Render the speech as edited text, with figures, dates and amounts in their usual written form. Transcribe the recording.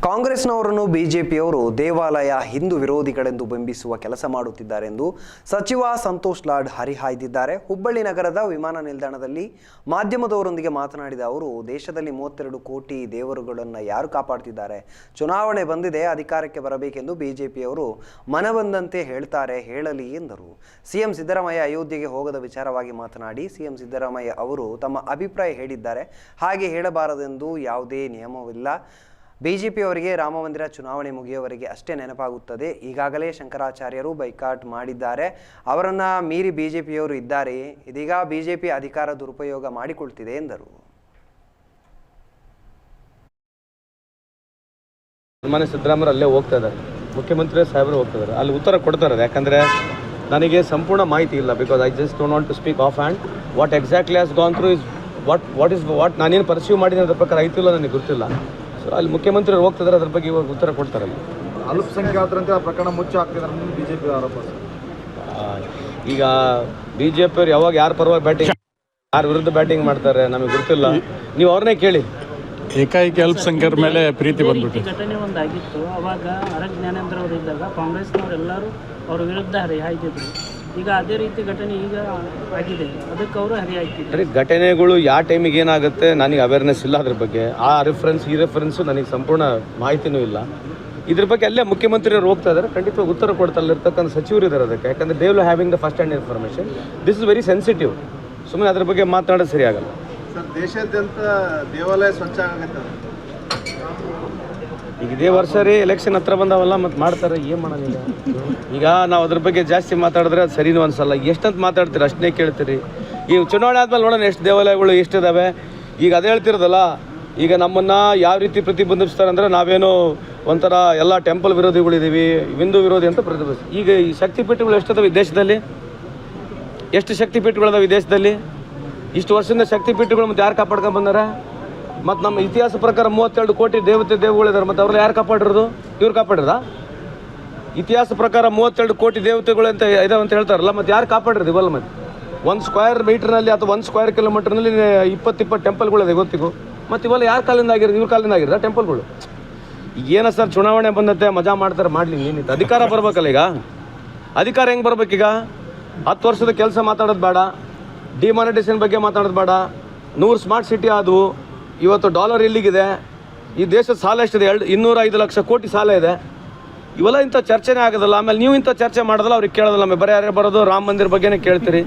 ಕಾಂಗ್ರೆಸ್ನವರನ್ನು ಬಿಜೆಪಿಯವರು ದೇವಾಲಯ ಹಿಂದೂ ವಿರೋಧಿಗಳೆಂದು ಬಿಂಬಿಸುವ ಕೆಲಸ ಮಾಡುತ್ತಿದ್ದಾರೆ ಎಂದು ಸಚಿವ ಸಂತೋಷ್ ಲಾಡ್ ಹರಿಹಾಯ್ದಿದ್ದಾರೆ. ಹುಬ್ಬಳ್ಳಿ ನಗರದ ವಿಮಾನ ನಿಲ್ದಾಣದಲ್ಲಿ ಮಾಧ್ಯಮದವರೊಂದಿಗೆ ಮಾತನಾಡಿದ ಅವರು, ದೇಶದಲ್ಲಿ 32 ಕೋಟಿ ದೇವರುಗಳನ್ನು ಯಾರು ಕಾಪಾಡ್ತಿದ್ದಾರೆ? ಚುನಾವಣೆ ಬಂದಿದೆ, ಅಧಿಕಾರಕ್ಕೆ ಬರಬೇಕೆಂದು ಬಿಜೆಪಿಯವರು ಮನಬಂದಂತೆ ಹೇಳ್ತಾರೆ, ಹೇಳಲಿ ಎಂದರು. ಸಿಎಂ ಸಿದ್ದರಾಮಯ್ಯ ಅಯೋಧ್ಯೆಗೆ ಹೋಗದ ವಿಚಾರವಾಗಿ ಮಾತನಾಡಿ, ಸಿಎಂ ಸಿದ್ದರಾಮಯ್ಯ ಅವರು ತಮ್ಮ ಅಭಿಪ್ರಾಯ ಹೇಳಿದ್ದಾರೆ, ಹಾಗೆ ಹೇಳಬಾರದೆಂದು ಯಾವುದೇ ನಿಯಮವಿಲ್ಲ. ಬಿಜೆಪಿಯವರಿಗೆ ರಾಮ ಮಂದಿರ ಚುನಾವಣೆ ಮುಗಿಯುವವರೆಗೆ ಅಷ್ಟೇ ನೆನಪಾಗುತ್ತದೆ. ಈಗಾಗಲೇ ಶಂಕರಾಚಾರ್ಯರು ಬೈಕಾಟ್ ಮಾಡಿದ್ದಾರೆ, ಅವರನ್ನ ಮೀರಿ ಬಿಜೆಪಿಯವರು ಇದ್ದಾರೆಯೇ? ಇದೀಗ ಬಿಜೆಪಿ ಅಧಿಕಾರ ದುರುಪಯೋಗ ಮಾಡಿಕೊಳ್ತಿದೆ ಎಂದರು. ಸನ್ಮಾನ್ಯ ಸಿದ್ದರಾಮಯ್ಯ ಅಲ್ಲೇ ಹೋಗ್ತಾ ಇದ್ದಾರೆ, ಮುಖ್ಯಮಂತ್ರಿ ಸಾಹೇಬರು ಹೋಗ್ತಾ ಇದ್ದಾರೆ, ಅಲ್ಲಿ ಉತ್ತರ ಕೊಡ್ತಾರೆ. ಯಾಕಂದರೆ ನನಗೆ ಸಂಪೂರ್ಣ ಮಾಹಿತಿ ಇಲ್ಲ, because I just don't want to speak off hand. What exactly has gone through is what ನಾನೇನು ಪರ್ಸ್ಯೂ ಮಾಡಿದ್ದೀನಿ ಅದ್ರ ಪ್ರಕಾರ ಆಯ್ತಿಲ್ಲ, ನನಗೆ ಗೊತ್ತಿಲ್ಲ. ಸೊ ಅಲ್ಲಿ ಮುಖ್ಯಮಂತ್ರಿ ಹೋಗ್ತಿದ್ದಾರೆ, ಅದ್ರ ಬಗ್ಗೆ ಇವಾಗ ಉತ್ತರ ಕೊಡ್ತಾರೆ. ಅಲ್ಪಸಂಖ್ಯಾತರಂತೆ ಆ ಪ್ರಕರಣ ಮುಚ್ಚಿ ಹಾಕ್ತಿದ್ದಾರೆ ಬಿಜೆಪಿ ಆರೋಪ. ಈಗ ಬಿಜೆಪಿಯವ್ರು ಯಾವಾಗ ಯಾರ ಪರವಾಗಿ ಬ್ಯಾಟಿಂಗ್, ಯಾರ ವಿರುದ್ಧ ಬ್ಯಾಟಿಂಗ್ ಮಾಡ್ತಾರೆ ನಮಗೆ ಗೊತ್ತಿಲ್ಲ, ನೀವು ಅವ್ರನ್ನೇ ಕೇಳಿ. ಏಕಾಏಕಿ ಅಲ್ಪಸಂಖ್ಯಾತರ ಮೇಲೆ ಪ್ರೀತಿ ಬಂದ್ಬಿಟ್ಟು ಘಟನೆ ಒಂದಾಗಿತ್ತು. ಅವಾಗ ಆರ್ ಜ್ಞಾನೇಂದ್ರ ಅವರು ಇದ್ದಾಗ ಕಾಂಗ್ರೆಸ್ನವರೆಲ್ಲರೂ ಅವ್ರ ವಿರುದ್ಧ ಹರಿಹಾಯ್ತಿದ್ರು. ಈಗ ಅದೇ ರೀತಿ ಘಟನೆ ಈಗ ಆಗಿದೆ, ಅದಕ್ಕೆ ಅವರು ಹರಿಹಾಯ್ತಿದ್ದಾರೆ. ಘಟನೆಗಳು ಯಾವ ಟೈಮಿಗೆ ಏನಾಗುತ್ತೆ ನನಗೆ ಅವೇರ್ನೆಸ್ ಇಲ್ಲ, ಅದ್ರ ಬಗ್ಗೆ ಆ ಈ ರೆಫರೆನ್ಸು ನನಗೆ ಸಂಪೂರ್ಣ ಮಾಹಿತಿನೂ ಇಲ್ಲ. ಇದ್ರ ಬಗ್ಗೆ ಅಲ್ಲೇ ಮುಖ್ಯಮಂತ್ರಿಯವರು ಹೋಗ್ತಾ ಇದ್ದಾರೆ, ಖಂಡಿತವಾಗಿ ಉತ್ತರ ಕೊಡ್ತಾ ಇರ್ತಕ್ಕಂಥ ಸಚಿವರು ಇದ್ದಾರೆ ಅದಕ್ಕೆ. ಯಾಕಂದರೆ they will having the first hand information. This is very sensitive. ಸುಮ್ಮನೆ ಅದ್ರ ಬಗ್ಗೆ ಮಾತನಾಡೋದು ಸರಿ ಆಗಲ್ಲ. ಸರ್, ದೇಶಾದ್ಯಂತ ದೇವಾಲಯ ಸ್ವಚ್ಛ ಆಗುತ್ತೆ. ಈಗ ಇದೇ ವರ್ಷ ರೀ ಎಲೆಕ್ಷನ್ ಹತ್ರ ಬಂದಾವಲ್ಲ, ಮತ್ತು ಮಾಡ್ತಾರೆ, ಏನು ಮಾಡೋದಿಲ್ಲ. ಈಗ ನಾವು ಅದ್ರ ಬಗ್ಗೆ ಜಾಸ್ತಿ ಮಾತಾಡಿದ್ರೆ ಅದು ಸರಿನೂ ಅನ್ಸಲ್ಲ. ಎಷ್ಟಂತ ಮಾತಾಡ್ತೀರಿ ಅಷ್ಟನ್ನೇ ಕೇಳ್ತೀರಿ. ಈ ಚುನಾವಣೆ ಆದ್ಮೇಲೆ ನೋಡೋಣ ಎಷ್ಟು ದೇವಾಲಯಗಳು ಎಷ್ಟಿದ್ದಾವೆ. ಈಗ ಅದೇ ಹೇಳ್ತಿರೋದಲ್ಲ, ಈಗ ನಮ್ಮನ್ನು ಯಾವ ರೀತಿ ಪ್ರತಿಬಂಧಿಸ್ತಾರೆ ಅಂದರೆ ನಾವೇನೋ ಒಂಥರ ಎಲ್ಲ ಟೆಂಪಲ್ ವಿರೋಧಿಗಳಿದ್ದೀವಿ, ಹಿಂದೂ ವಿರೋಧಿ ಅಂತ ಪ್ರತಿಬಂಧಿಸ್ತೀವಿ. ಈಗ ಈ ಶಕ್ತಿಪೀಠಗಳು ಎಷ್ಟಿದಾವೆ ಈ ದೇಶದಲ್ಲಿ? ಎಷ್ಟು ಶಕ್ತಿಪೀಠಗಳಿದಾವೆ ಈ ದೇಶದಲ್ಲಿ? ಇಷ್ಟು ವರ್ಷದಿಂದ ಶಕ್ತಿಪೀಠಗಳು ಮತ್ತು ಯಾರು ಕಾಪಾಡ್ಕೊಂಡು ಬಂದಾರ? ಮತ್ತು ನಮ್ಮ ಇತಿಹಾಸ ಪ್ರಕಾರ 32 ಕೋಟಿ ದೇವತೆಗಳಿದ್ದಾರೆ, ಮತ್ತು ಅವ್ರನ್ನ ಯಾರು ಕಾಪಾಡಿರೋದು? ಇವ್ರು ಕಾಪಾಡಿರೋದ? ಇತಿಹಾಸ ಪ್ರಕಾರ 32 ಕೋಟಿ ದೇವತೆಗಳು ಅಂತ ಇದಾವೆ ಅಂತ ಹೇಳ್ತಾರಲ್ಲ, ಮತ್ತು ಯಾರು ಕಾಪಾಡಿರೋದು ಇವಲ್ಲ? ಮತ್ತು 1 ಸ್ಕ್ವೇರ್ ಮೀಟರ್ನಲ್ಲಿ ಅಥವಾ 1 ಸ್ಕ್ವೇರ್ ಕಿಲೋಮೀಟರ್ನಲ್ಲಿ 20 ಟೆಂಪಲ್ಗಳಿದೆ ಗೊತ್ತಿಗೂ. ಮತ್ತು ಇವೆಲ್ಲ ಯಾರ ಕಾಲಿಂದ ಆಗಿರೋದು? ಇವ್ರ ಕಾಲಿಂದ ಆಗಿರೋದ ಟೆಂಪಲ್ಗಳು? ಏನ ಸರ್, ಚುನಾವಣೆ ಬಂದತ್ತೆ, ಮಜಾ ಮಾಡ್ತಾರೆ, ಮಾಡಲಿ, ಏನಿತ್ತು? ಅಧಿಕಾರ ಬರ್ಬೇಕಲ್ಲ. ಈಗ ಅಧಿಕಾರ ಹೆಂಗೆ ಬರ್ಬೇಕೀಗ? 10 ವರ್ಷದ ಕೆಲಸ ಮಾತಾಡೋದು ಬೇಡ, ಡಿಮಾನಿಟೈಸೇಷನ್ ಬಗ್ಗೆ ಮಾತಾಡೋದು ಬೇಡ. 100 ಸ್ಮಾರ್ಟ್ ಸಿಟಿ ಆದವು, ಇವತ್ತು ಡಾಲರ್ ಎಲ್ಲಿಗಿದೆ, ಈ ದೇಶದ ಸಾಲ ಎಷ್ಟಿದೆ? 205 ಲಕ್ಷ ಕೋಟಿ ಸಾಲ ಇದೆ. ಇವೆಲ್ಲ ಇಂಥ ಚರ್ಚೆನೇ ಆಗೋದಲ್ಲ. ಆಮೇಲೆ ನೀವು ಇಂಥ ಚರ್ಚೆ ಮಾಡೋದಲ್ಲ, ಅವ್ರಿಗೆ ಕೇಳೋದಲ್ಲ. ಆಮೇಲೆ ಬರೀ ಯಾರೇ ಬರೋದು ರಾಮ ಮಂದಿರ ಬಗ್ಗೆನೇ ಕೇಳ್ತೀರಿ.